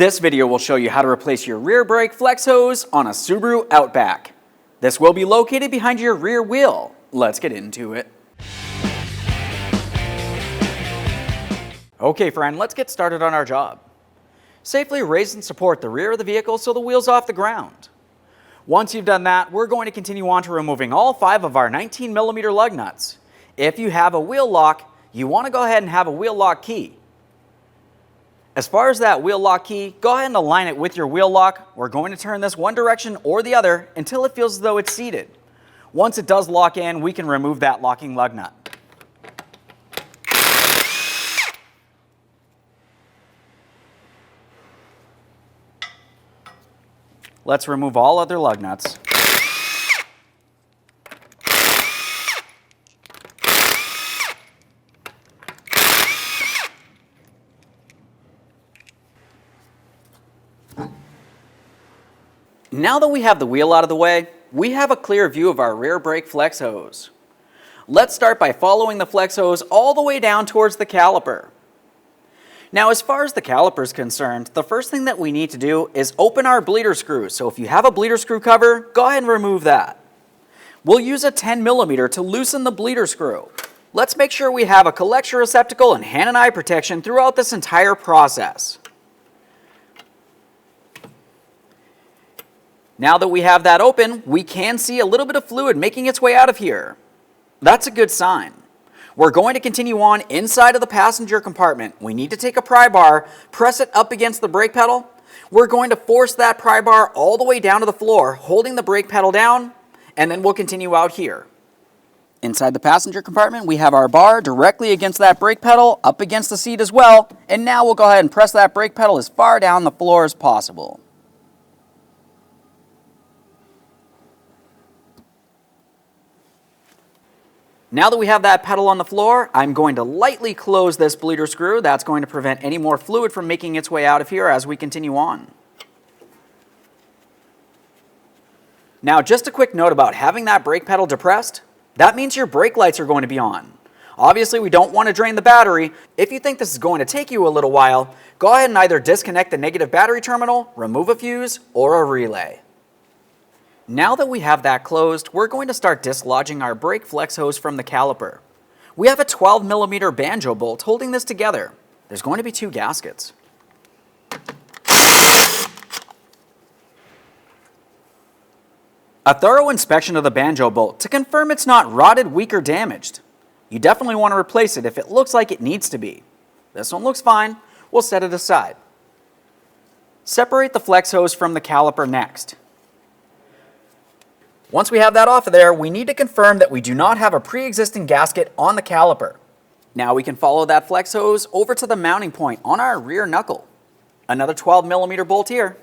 This video will show you how to replace your rear brake flex hose on a Subaru Outback. This will be located behind your rear wheel. Let's get into it. Okay friend, let's get started on our job. Safely raise and support the rear of the vehicle so the wheel's off the ground. Once you've done that, we're going to continue on to removing all 5 of our 19mm lug nuts. If you have a wheel lock, you want to go ahead and have a wheel lock key. As far as that wheel lock key, go ahead and align it with your wheel lock. We're going to turn this one direction or the other until it feels as though it's seated. Once it does lock in, we can remove that locking lug nut. Let's remove all other lug nuts. Now that we have the wheel out of the way, we have a clear view of our rear brake flex hose. Let's start by following the flex hose all the way down towards the caliper. Now, as far as the caliper is concerned, the first thing that we need to do is open our bleeder screw. So if you have a bleeder screw cover, go ahead and remove that. We'll use a 10mm to loosen the bleeder screw. Let's make sure we have a collection receptacle and hand and eye protection throughout this entire process. Now that we have that open, we can see a little bit of fluid making its way out of here. That's a good sign. We're going to continue on inside of the passenger compartment. We need to take a pry bar, press it up against the brake pedal. We're going to force that pry bar all the way down to the floor, holding the brake pedal down, and then we'll continue out here. Inside the passenger compartment, we have our bar directly against that brake pedal, up against the seat as well, and now we'll go ahead and press that brake pedal as far down the floor as possible. Now that we have that pedal on the floor, I'm going to lightly close this bleeder screw. That's going to prevent any more fluid from making its way out of here as we continue on. Now, just a quick note about having that brake pedal depressed. That means your brake lights are going to be on. Obviously, we don't want to drain the battery. If you think this is going to take you a little while, go ahead and either disconnect the negative battery terminal, remove a fuse, or a relay. Now that we have that closed, we're going to start dislodging our brake flex hose from the caliper. We have a 12mm banjo bolt holding this together. There's going to be 2 gaskets. A thorough inspection of the banjo bolt to confirm it's not rotted, weak, or damaged. You definitely want to replace it if it looks like it needs to be. This one looks fine. We'll set it aside. Separate the flex hose from the caliper next. Once we have that off of there, we need to confirm that we do not have a pre-existing gasket on the caliper. Now we can follow that flex hose over to the mounting point on our rear knuckle. Another 12mm bolt here.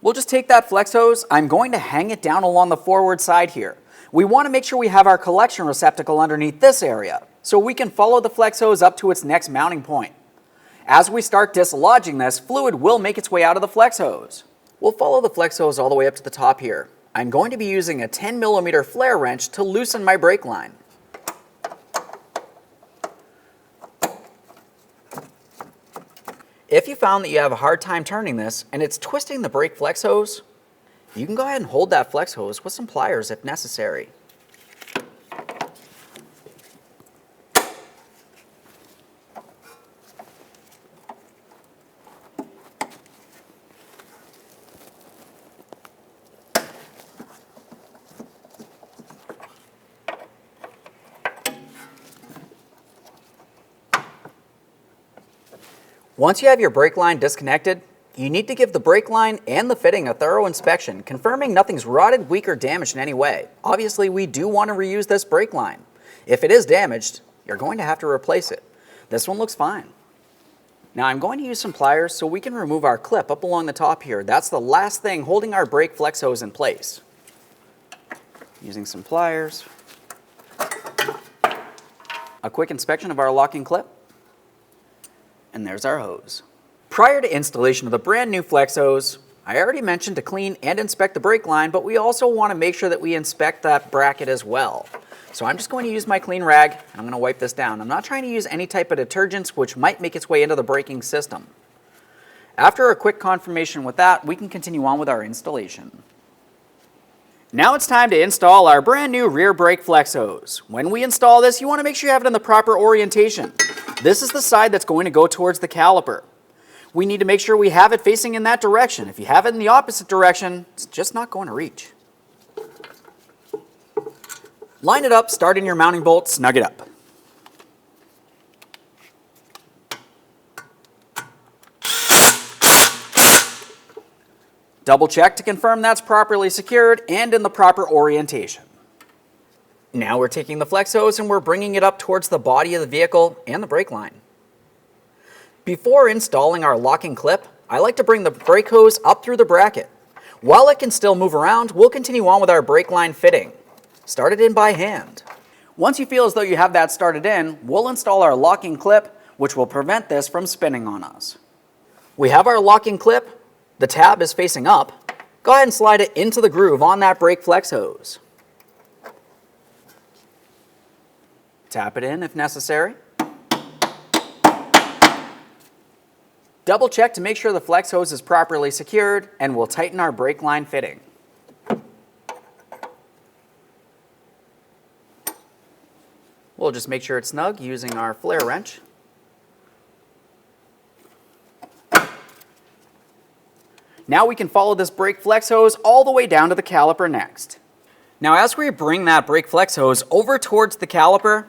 We'll just take that flex hose. I'm going to hang it down along the forward side here. We want to make sure we have our collection receptacle underneath this area, so we can follow the flex hose up to its next mounting point. As we start dislodging this, fluid will make its way out of the flex hose. We'll follow the flex hose all the way up to the top here. I'm going to be using a 10mm flare wrench to loosen my brake line. If you found that you have a hard time turning this and it's twisting the brake flex hose, you can go ahead and hold that flex hose with some pliers if necessary. Once you have your brake line disconnected, you need to give the brake line and the fitting a thorough inspection, confirming nothing's rotted, weak, or damaged in any way. Obviously, we do want to reuse this brake line. If it is damaged, you're going to have to replace it. This one looks fine. Now I'm going to use some pliers so we can remove our clip up along the top here. That's the last thing holding our brake flex hose in place. Using some pliers. A quick inspection of our locking clip. And there's our hose. Prior to installation of the brand new flex hose, I already mentioned to clean and inspect the brake line, but we also want to make sure that we inspect that bracket as well. So I'm just going to use my clean rag, and I'm going to wipe this down. I'm not trying to use any type of detergents which might make its way into the braking system. After a quick confirmation with that, we can continue on with our installation. Now it's time to install our brand new rear brake flex hose. When we install this, you want to make sure you have it in the proper orientation. This is the side that's going to go towards the caliper. We need to make sure we have it facing in that direction. If you have it in the opposite direction, it's just not going to reach. Line it up, start in your mounting bolt, snug it up. Double check to confirm that's properly secured and in the proper orientation. Now we're taking the flex hose and we're bringing it up towards the body of the vehicle and the brake line. Before installing our locking clip, I like to bring the brake hose up through the bracket. While it can still move around, we'll continue on with our brake line fitting. Start it in by hand. Once you feel as though you have that started in, we'll install our locking clip, which will prevent this from spinning on us. We have our locking clip. The tab is facing up. Go ahead and slide it into the groove on that brake flex hose. Tap it in if necessary. Double check to make sure the flex hose is properly secured, and we'll tighten our brake line fitting. We'll just make sure it's snug using our flare wrench. Now we can follow this brake flex hose all the way down to the caliper next. Now as we bring that brake flex hose over towards the caliper,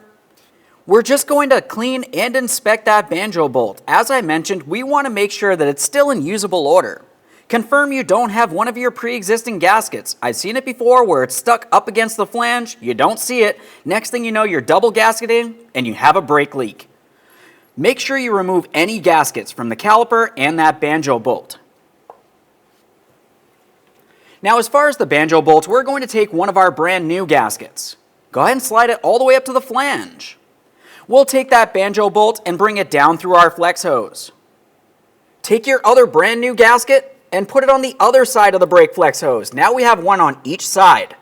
we're just going to clean and inspect that banjo bolt. As I mentioned, we want to make sure that it's still in usable order. Confirm you don't have one of your pre-existing gaskets. I've seen it before where it's stuck up against the flange, you don't see it, next thing you know you're double gasketing and you have a brake leak. Make sure you remove any gaskets from the caliper and that banjo bolt. Now as far as the banjo bolt, we're going to take one of our brand new gaskets. Go ahead and slide it all the way up to the flange. We'll take that banjo bolt and bring it down through our flex hose. Take your other brand new gasket and put it on the other side of the brake flex hose. Now we have one on each side.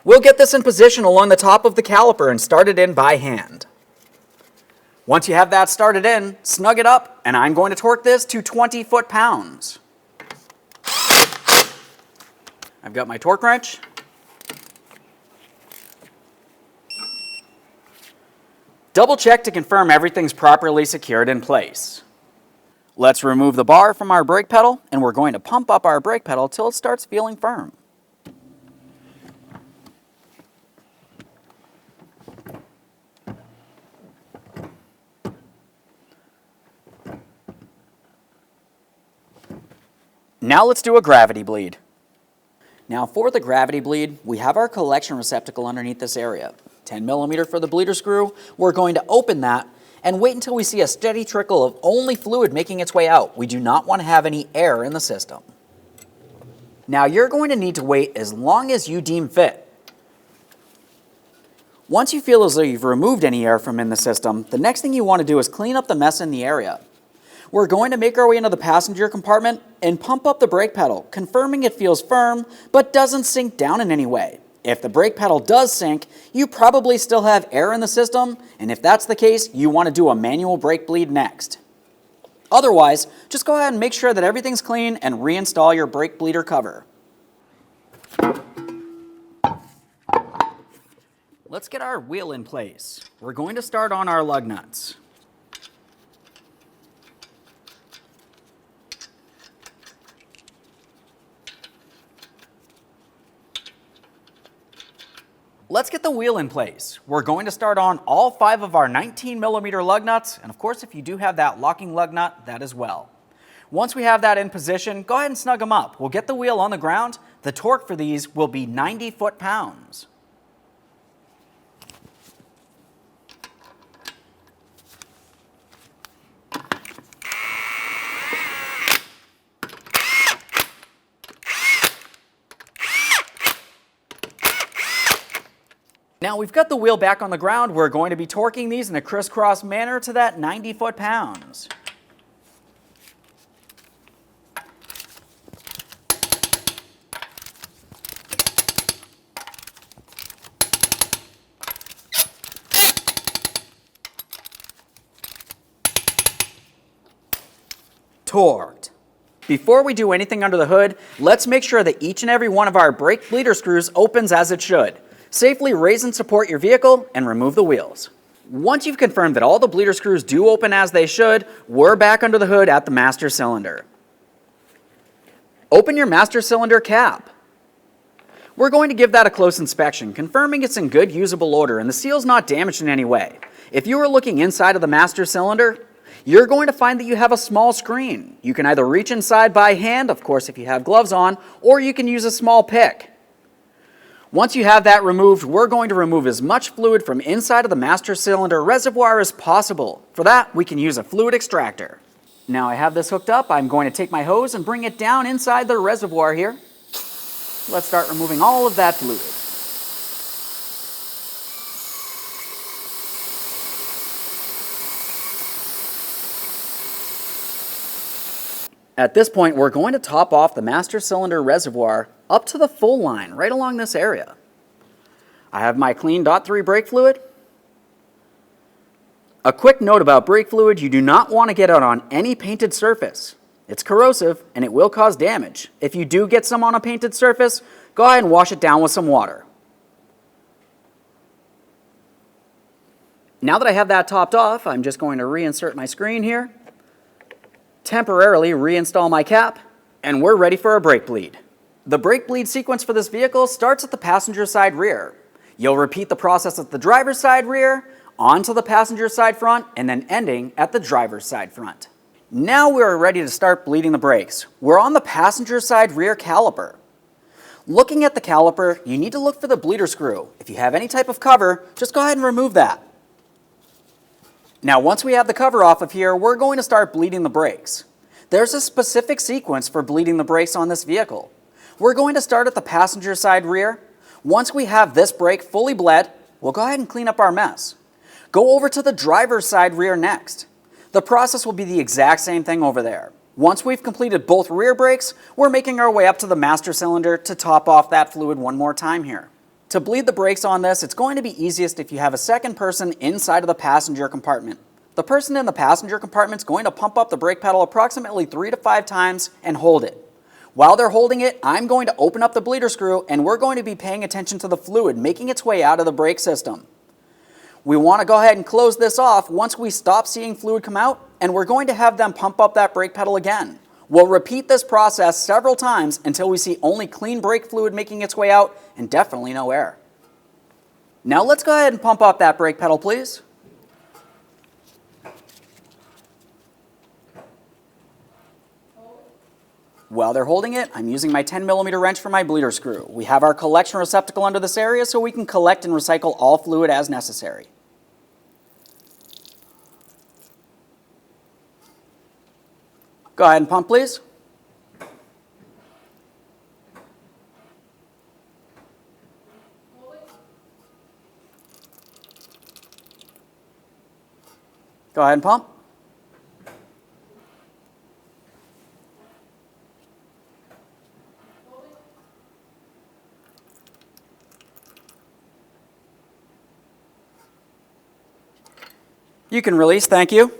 We'll get this in position along the top of the caliper and start it in by hand. Once you have that started in, snug it up, and I'm going to torque this to 20 foot-pounds. I've got my torque wrench. Double check to confirm everything's properly secured in place. Let's remove the bar from our brake pedal, and we're going to pump up our brake pedal till it starts feeling firm. Now let's do a gravity bleed. Now for the gravity bleed, we have our collection receptacle underneath this area. 10 millimeter for the bleeder screw. We're going to open that and wait until we see a steady trickle of only fluid making its way out. We do not want to have any air in the system. Now you're going to need to wait as long as you deem fit. Once you feel as though you've removed any air from in the system, the next thing you want to do is clean up the mess in the area. We're going to make our way into the passenger compartment and pump up the brake pedal, confirming it feels firm but doesn't sink down in any way. If the brake pedal does sink, you probably still have air in the system, and if that's the case, you want to do a manual brake bleed next. Otherwise, just go ahead and make sure that everything's clean and reinstall your brake bleeder cover. Let's get our wheel in place. We're going to start on our lug nuts. Let's get the wheel in place. We're going to start on all 5 of our 19 millimeter lug nuts, and of course if you do have that locking lug nut, that as well. Once we have that in position, go ahead and snug them up. We'll get the wheel on the ground. The torque for these will be 90 foot-pounds. Now we've got the wheel back on the ground. We're going to be torquing these in a crisscross manner to that 90 foot-pounds. torqued. Before we do anything under the hood, let's make sure that each and every one of our brake bleeder screws opens as it should. Safely raise and support your vehicle and remove the wheels. Once you've confirmed that all the bleeder screws do open as they should, we're back under the hood at the master cylinder. Open your master cylinder cap. We're going to give that a close inspection, confirming it's in good usable order and the seal's not damaged in any way. If you are looking inside of the master cylinder, you're going to find that you have a small screen. You can either reach inside by hand, of course if you have gloves on, or you can use a small pick. Once you have that removed, we're going to remove as much fluid from inside of the master cylinder reservoir as possible. For that, we can use a fluid extractor. Now I have this hooked up, I'm going to take my hose and bring it down inside the reservoir here. Let's start removing all of that fluid. At this point, we're going to top off the master cylinder reservoir up to the full line, right along this area. I have my clean .3 brake fluid. A quick note about brake fluid, you do not want to get it on any painted surface. It's corrosive and it will cause damage. If you do get some on a painted surface, go ahead and wash it down with some water. Now that I have that topped off, I'm just going to reinsert my screen here, temporarily reinstall my cap, and we're ready for a brake bleed. The brake bleed sequence for this vehicle starts at the passenger side rear. You'll repeat the process at the driver's side rear, onto the passenger side front, and then ending at the driver's side front. Now we're ready to start bleeding the brakes. We're on the passenger side rear caliper. Looking at the caliper, you need to look for the bleeder screw. If you have any type of cover, just go ahead and remove that. Now once we have the cover off of here, we're going to start bleeding the brakes. There's a specific sequence for bleeding the brakes on this vehicle. We're going to start at the passenger side rear. Once we have this brake fully bled, we'll go ahead and clean up our mess. Go over to the driver's side rear next. The process will be the exact same thing over there. Once we've completed both rear brakes, we're making our way up to the master cylinder to top off that fluid one more time here. To bleed the brakes on this, it's going to be easiest if you have a second person inside of the passenger compartment. The person in the passenger compartment is going to pump up the brake pedal approximately 3 to 5 times and hold it. While they're holding it, I'm going to open up the bleeder screw and we're going to be paying attention to the fluid making its way out of the brake system. We want to go ahead and close this off once we stop seeing fluid come out, and we're going to have them pump up that brake pedal again. We'll repeat this process several times until we see only clean brake fluid making its way out and definitely no air. Now let's go ahead and pump up that brake pedal, please. While they're holding it, I'm using my 10mm wrench for my bleeder screw. We have our collection receptacle under this area so we can collect and recycle all fluid as necessary. Go ahead and pump, please. Go ahead and pump. You can release, thank you.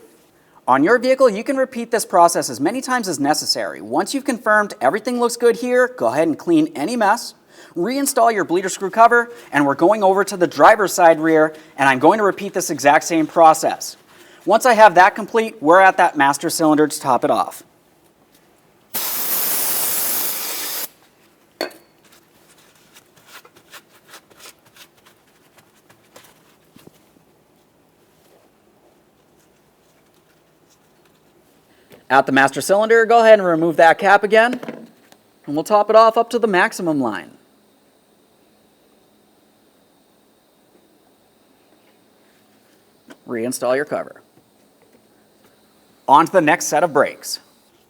On your vehicle, you can repeat this process as many times as necessary. Once you've confirmed everything looks good here, go ahead and clean any mess, reinstall your bleeder screw cover, and we're going over to the driver's side rear, and I'm going to repeat this exact same process. Once I have that complete, we're at that master cylinder to top it off. At the master cylinder, go ahead and remove that cap again, and we'll top it off up to the maximum line. Reinstall your cover. On to the next set of brakes.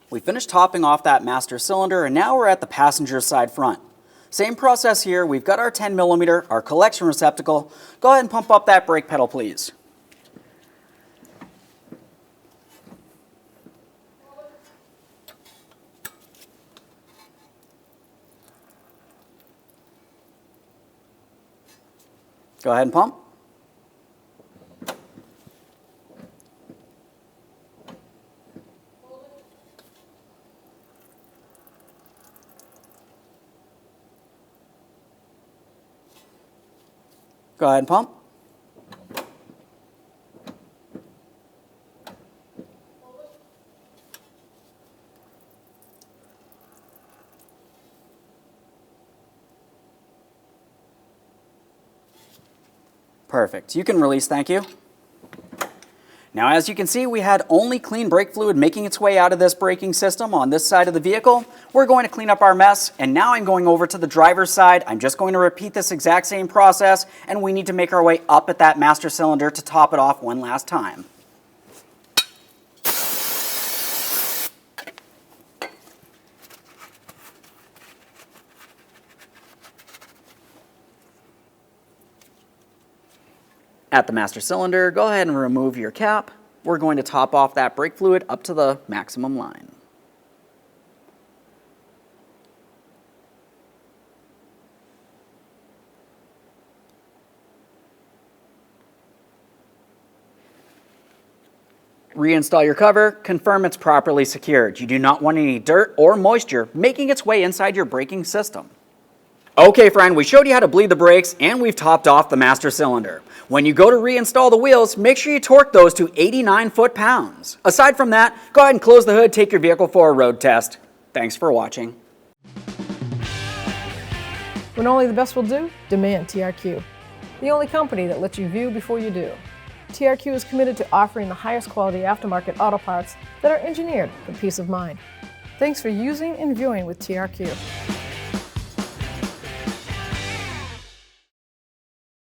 We finished topping off that master cylinder, and now we're at the passenger side front. Same process here. We've got our 10mm, our collection receptacle. Go ahead and pump up that brake pedal, please. Go ahead and pump. Go ahead and pump. Perfect. You can release, thank you. Now, as you can see, we had only clean brake fluid making its way out of this braking system on this side of the vehicle. We're going to clean up our mess, and now I'm going over to the driver's side. I'm just going to repeat this exact same process, and we need to make our way up at that master cylinder to top it off one last time. At the master cylinder, go ahead and remove your cap. We're going to top off that brake fluid up to the maximum line. Reinstall your cover, confirm it's properly secured. You do not want any dirt or moisture making its way inside your braking system. Okay friend, we showed you how to bleed the brakes and we've topped off the master cylinder. When you go to reinstall the wheels, make sure you torque those to 89 foot-pounds. Aside from that, go ahead and close the hood, take your vehicle for a road test. Thanks for watching. When only the best will do, demand TRQ. The only company that lets you view before you do. TRQ is committed to offering the highest quality aftermarket auto parts that are engineered for peace of mind. Thanks for using and viewing with TRQ.